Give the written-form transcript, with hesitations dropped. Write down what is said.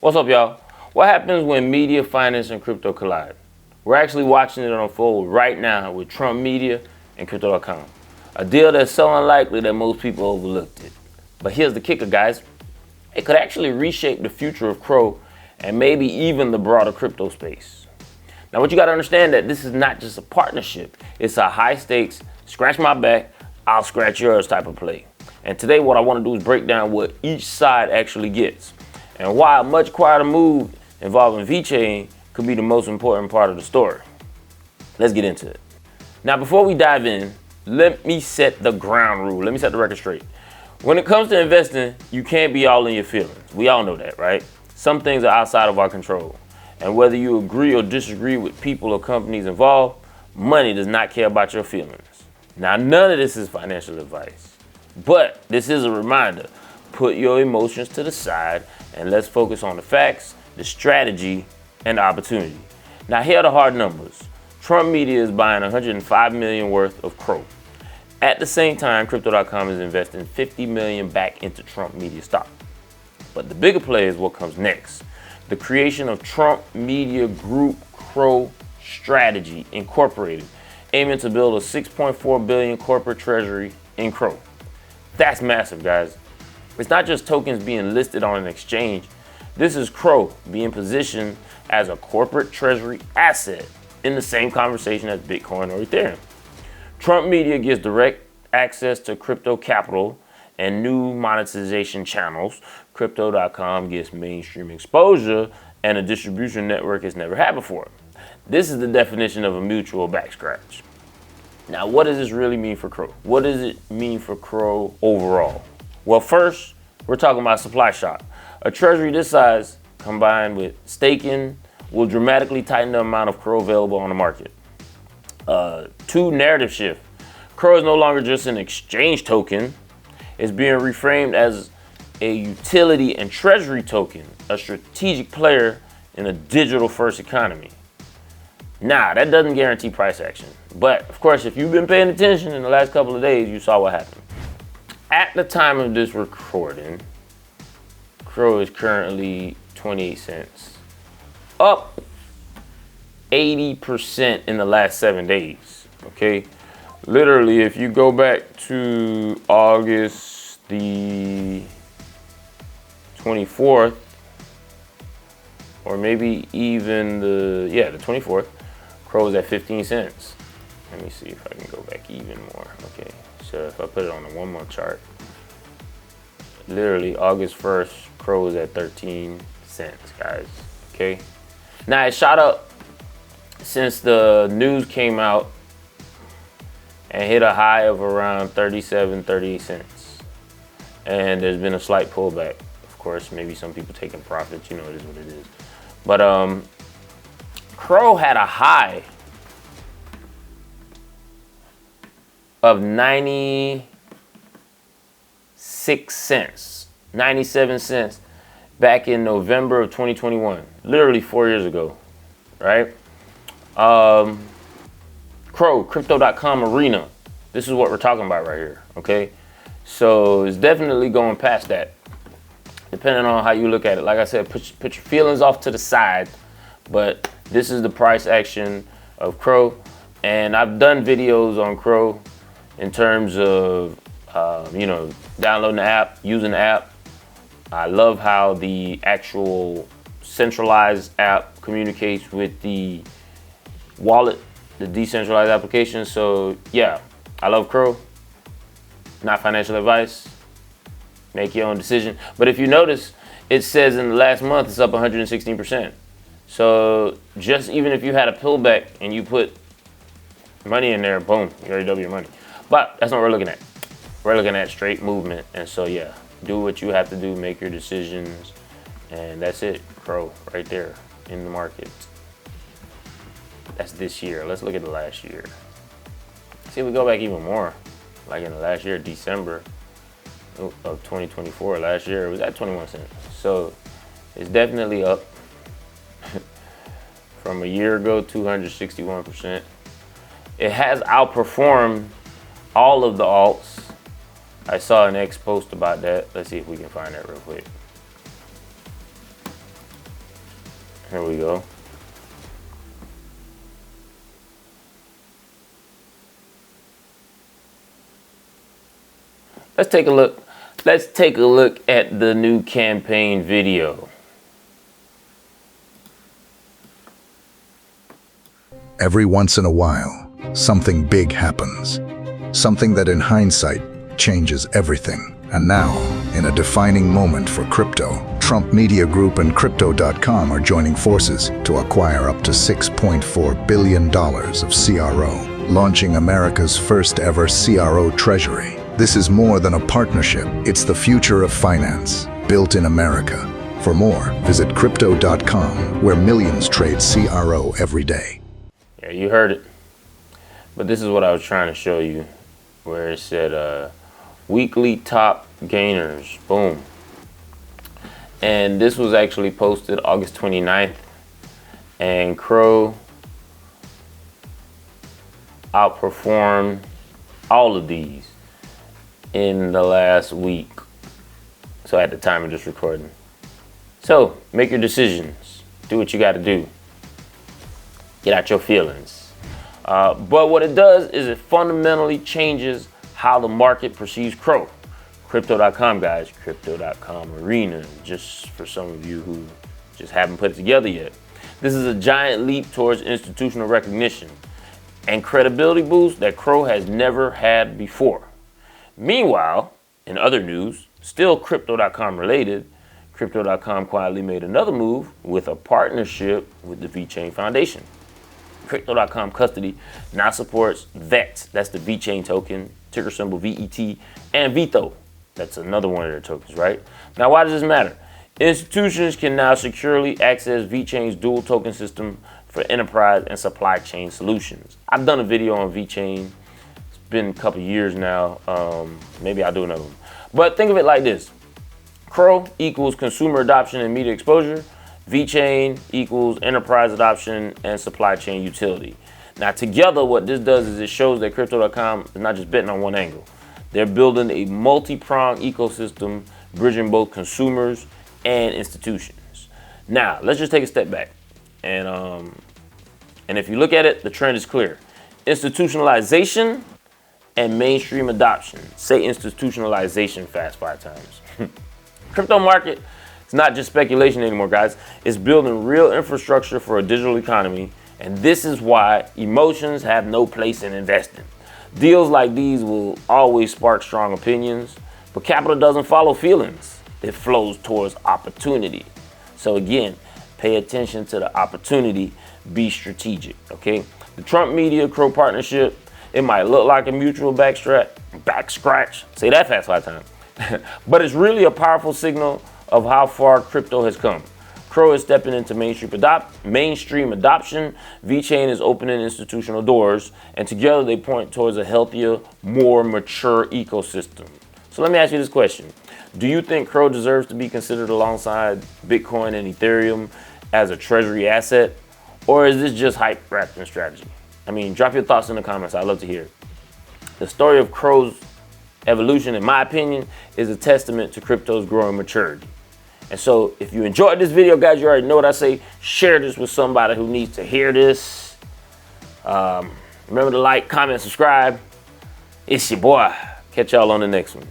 What's up, y'all? What happens when media, finance, and crypto collide? We're actually watching it unfold right now with Trump Media and Crypto.com. A deal that's so unlikely that most people overlooked it. But here's the kicker, guys. It could actually reshape the future of CRO and maybe even the broader crypto space. Now, what you gotta understand that this is not just a partnership. It's a high stakes, scratch my back, I'll scratch yours type of play. And today what I wanna do is break down what each side actually gets and why a much quieter move involving VeChain could be the most important part of the story. Let's get into it. Now, before we dive in, let me set the ground rule. Let me set the record straight. When it comes to investing, you can't be all in your feelings. We all know that, right? Some things are outside of our control. And whether you agree or disagree with people or companies involved, money does not care about your feelings. Now, none of this is financial advice, but this is a reminder. Put your emotions to the side and let's focus on the facts, the strategy, and the opportunity. Now, here are the hard numbers. Trump Media is buying $105 million worth of CRO. At the same time, Crypto.com is investing $50 million back into Trump Media stock. But the bigger play is what comes next. The creation of Trump Media Group CRO Strategy Incorporated, aiming to build a $6.4 billion corporate treasury in CRO. That's massive, guys. It's not just tokens being listed on an exchange. This is CRO being positioned as a corporate treasury asset in the same conversation as Bitcoin or Ethereum. Trump Media gets direct access to crypto capital and new monetization channels. Crypto.com gets mainstream exposure and a distribution network it's never had before. This is the definition of a mutual back scratch. Now, what does this really mean for CRO? What does it mean for CRO overall? Well, first, we're talking about supply shock. A treasury this size, combined with staking, will dramatically tighten the amount of CRO available on the market. Two, narrative shift. CRO is no longer just an exchange token. It's being reframed as a utility and treasury token, a strategic player in a digital-first economy. Now, that doesn't guarantee price action. But, of course, if you've been paying attention in the last couple of days, you saw what happened. At the time of this recording, CRO is currently 28 cents, up 80% in the last 7 days, okay? Literally, if you go back to August the 24th, or maybe even the 24th, CRO is at 15 cents. Let me see if I can go back even more, okay? So if I put it on a 1 month chart, literally August 1st, CRO is at 13 cents, guys, okay? Now it shot up since the news came out and hit a high of around 37, 38 cents. And there's been a slight pullback. Of course, maybe some people taking profits, you know, it is what it is. But CRO had a high of 96 cents, 97 cents back in November of 2021, literally 4 years ago, right? CRO, Crypto.com arena. This is what we're talking about right here, okay? So it's definitely going past that, depending on how you look at it. Like I said, put your feelings off to the side, but this is the price action of CRO. And I've done videos on CRO in terms of, downloading the app, using the app. I love how the actual centralized app communicates with the wallet, the decentralized application. So yeah, I love CRO. Not financial advice. Make your own decision. But if you notice, it says in the last month it's up 116%. So just even if you had a pullback and you put money in there, boom, you already double your money. But that's not what we're looking at. We're looking at straight movement. And so yeah, do what you have to do, make your decisions, and that's it. CRO right there in the market. That's this year. Let's look at the last year. See, we go back even more. Like in the last year, December of 2024, last year it was at 21 cents. So it's definitely up from a year ago, 261%. It has outperformed all of the alts. I saw an X post about that. Let's see if we can find that real quick. Here we go. Let's take a look. Let's take a look at the new campaign video. Every once in a while, something big happens. Something that in hindsight changes everything. And now, in a defining moment for crypto, Trump Media Group and Crypto.com are joining forces to acquire up to $6.4 billion of CRO, launching America's first ever CRO treasury. This is more than a partnership. It's the future of finance, built in America. For more, visit Crypto.com, where millions trade CRO every day. Yeah, you heard it. But this is what I was trying to show you, where it said weekly top gainers. Boom. And this was actually posted August 29th. And CRO outperformed all of these in the last week. So at the time of this recording. So make your decisions. Do what you got to do. Get out your feelings. But what it does is it fundamentally changes how the market perceives CRO. Crypto.com, guys. Crypto.com arena. Just for some of you who just haven't put it together yet. This is a giant leap towards institutional recognition and credibility boost that CRO has never had before. Meanwhile, in other news, still Crypto.com related, Crypto.com quietly made another move with a partnership with the VeChain Foundation. Crypto.com custody now supports VET, that's the VeChain token, ticker symbol VET, and VETHO, that's another one of their tokens, right? Now, why does this matter? Institutions can now securely access VeChain's dual token system for enterprise and supply chain solutions. I've done a video on VeChain. It's been a couple years now. Maybe I'll do another one. But think of it like this. CRO equals consumer adoption and media exposure. VeChain equals enterprise adoption and supply chain utility. Now together, what this does is it shows that Crypto.com is not just betting on one angle. They're building a multi-pronged ecosystem, bridging both consumers and institutions. Now, let's just take a step back. And if you look at it, the trend is clear. Institutionalization and mainstream adoption. Say institutionalization fast 5 times. Crypto market, it's not just speculation anymore, guys. It's building real infrastructure for a digital economy, and this is why emotions have no place in investing. Deals like these will always spark strong opinions, but capital doesn't follow feelings. It flows towards opportunity. So again, pay attention to the opportunity, be strategic, okay? The Trump Media CRO partnership, it might look like a mutual back scratch, say that fast 5 times, but it's really a powerful signal of how far crypto has come. CRO is stepping into mainstream adoption. VeChain is opening institutional doors, and together they point towards a healthier, more mature ecosystem. So let me ask you this question. Do you think CRO deserves to be considered alongside Bitcoin and Ethereum as a treasury asset, or is this just hype wrapped in strategy? I mean, drop your thoughts in the comments. I'd love to hear it. The story of CRO's evolution, in my opinion, is a testament to crypto's growing maturity. And so if you enjoyed this video, guys, you already know what I say. Share this with somebody who needs to hear this. Remember to like, comment, subscribe. It's your boy. Catch y'all on the next one.